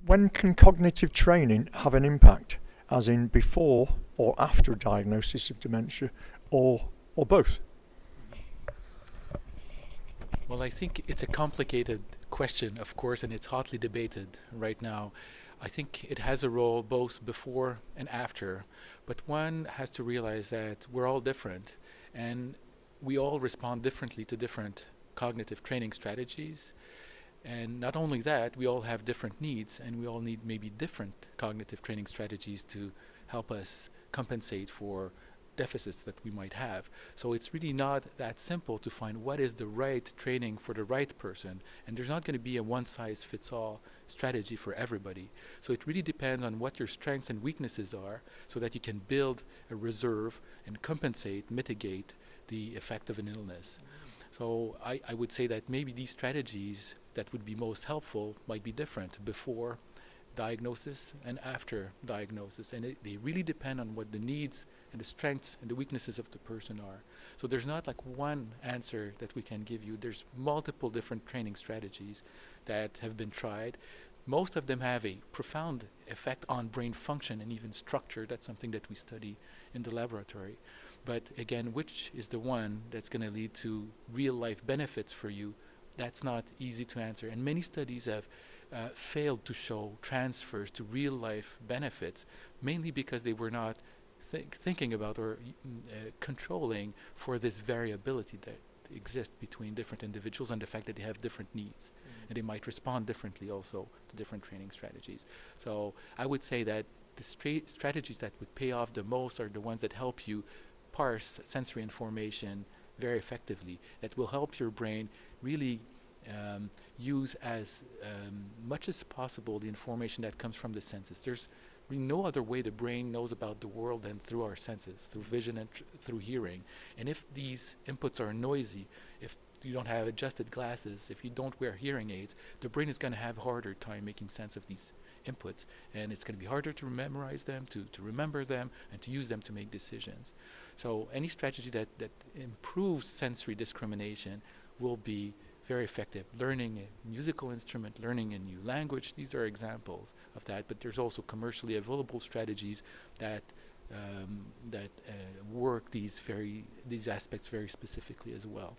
When can cognitive training have an impact, as in before or after a diagnosis of dementia, or both? Well, I think it's a complicated question, of course, and it's hotly debated right now. I think it has a role both before and after, but one has to realize that we're all different and we all respond differently to different cognitive training strategies. And not only that, we all have different needs and we all need maybe different cognitive training strategies to help us compensate for deficits that we might have. So it's really not that simple to find what is the right training for the right person, and there's not going to be a one-size-fits-all strategy for everybody. So it really depends on what your strengths and weaknesses are so that you can build a reserve and compensate, mitigate the effect of an illness. So I would say that maybe these strategies that would be most helpful might be different before diagnosis and after diagnosis, and they really depend on what the needs and the strengths and the weaknesses of the person are. So there's not like one answer that we can give you. There's multiple different training strategies that have been tried. Most of them have a profound effect on brain function and even structure. That's something that we study in the laboratory. But again, which is the one that's going to lead to real life benefits for you? That's not easy to answer, and many studies have failed to show transfers to real life benefits, mainly because they were not thinking about or controlling for this variability that exists between different individuals and the fact that they have different needs. And they might respond differently also to different training strategies. So I would say that the strategies that would pay off the most are the ones that help you parse sensory information very effectively, that will help your brain really use as much as possible the information that comes from the senses. There's really no other way the brain knows about the world than through our senses, through vision and through hearing. And if these inputs are noisy, if you don't have adjusted glasses, if you don't wear hearing aids, the brain is going to have a harder time making sense of these inputs, and it's going to be harder to memorize them, to remember them, and to use them to make decisions. So any strategy that improves sensory discrimination will be very effective. Learning a musical instrument, learning a new language, these are examples of that, but there's also commercially available strategies that work these aspects very specifically as well.